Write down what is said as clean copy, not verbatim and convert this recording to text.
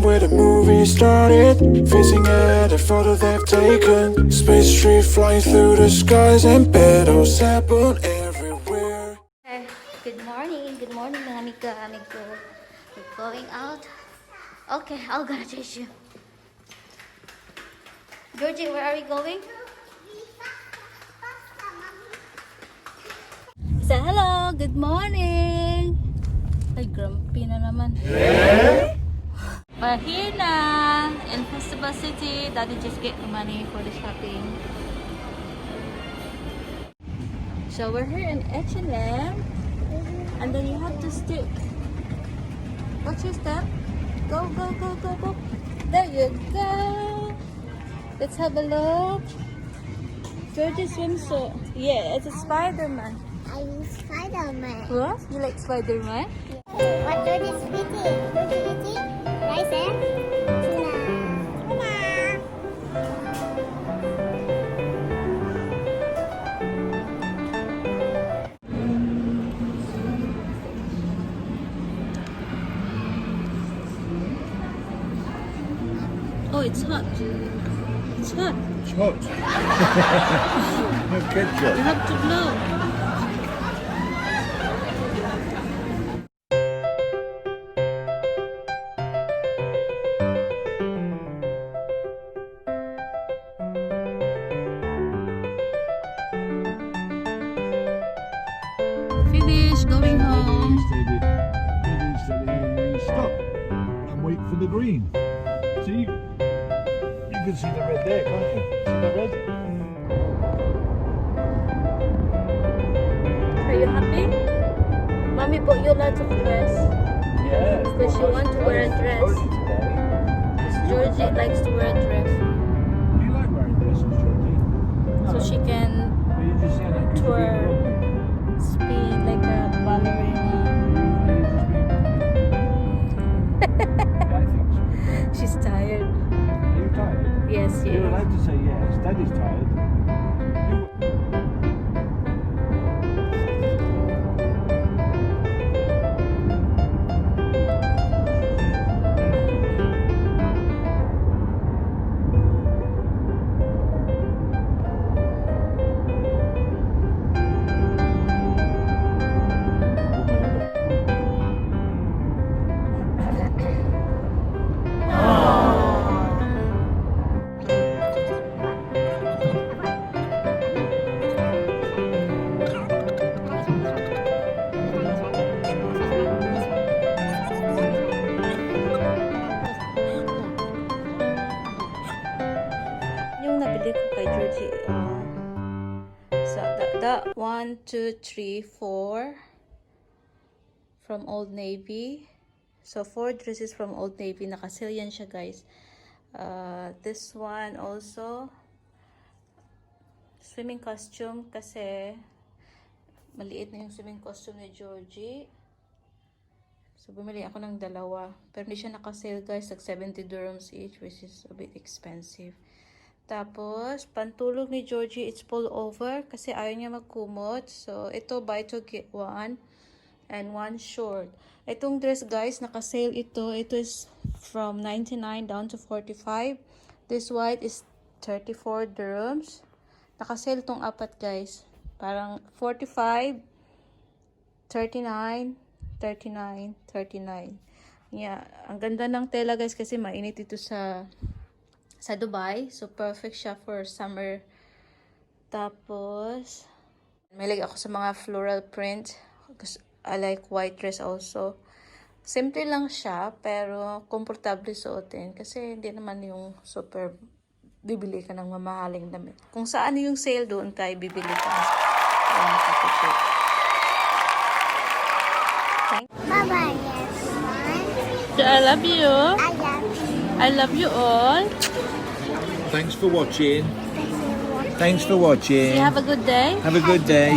time where the movie started, facing at a photo they've taken. Space tree flying through the skies and petals happen everywhere. Good morning mga amiga, amigo. We're going out. Okay, I'm gonna teach you. Georgie, where are we going? Say hello, good morning. Ay, grumpy na naman. We're here na in Festival City. Daddy just get the money for the shopping. So we're here in H&M. And then you have to stick. Watch your step. Go, go, go, go, go. There you go. Let's have a look. George's swimsuit. Yeah, it's a Spider-Man. I use Spider-Man. What? You like Spider-Man? What George is eating? George is eating rice and tuna. Oh, it's hot. It's hot. It's hot. No ketchup. You have to blow. Finish going home. Stop and wait for the green. See, you can see the red there, can't you? See the red? Are you happy? Mommy bought you lots of dress. Yeah. Because she wants to wear a dress. Because Georgie likes to wear a dress. You like wearing dresses, Georgie? So she can But you just said that 'cause you're twerk, being grumpy. spin like a ballerina. You're just being grumpy. I think so. She's tired. Are you tired? Yes, You're yes. allowed to say yes. Daddy's tired. Yung nabili ko kay Georgie, so that 1, 2, 3, 4 from Old Navy. So 4 dresses from Old Navy. Naka-sale yan siya, guys. This one also swimming costume kasi maliit na yung swimming costume ni Georgie. So bumili ako ng dalawa. Pero hindi siya naka-sale, guys. Like 70 dirhams each, which is a bit expensive. Tapos, pantulog ni Georgie, it's pull over kasi ayaw niya magkumot. So, ito, buy to get one and one short. Itong dress, guys, naka-sale ito. Ito is from 99 down to 45. This white is 34 dirhams. Naka-sale itong apat, guys. Parang 45, 39, 39, 39. Yeah, ang ganda ng tela, guys, kasi mainit ito sa Dubai. So, perfect siya for summer. Tapos, mahilig ako sa mga floral print. Because I like white dress also. Simple lang siya, pero komportable suotin. Kasi hindi naman yung super bibili ka ng mamahaling damit. Kung saan yung sale, doon tayo bibili ka. Bye-bye, everyone. I love you. I love you. I love you all. Thanks for watching. Thanks for watching. Thanks for watching. You have a good day. Have a good day.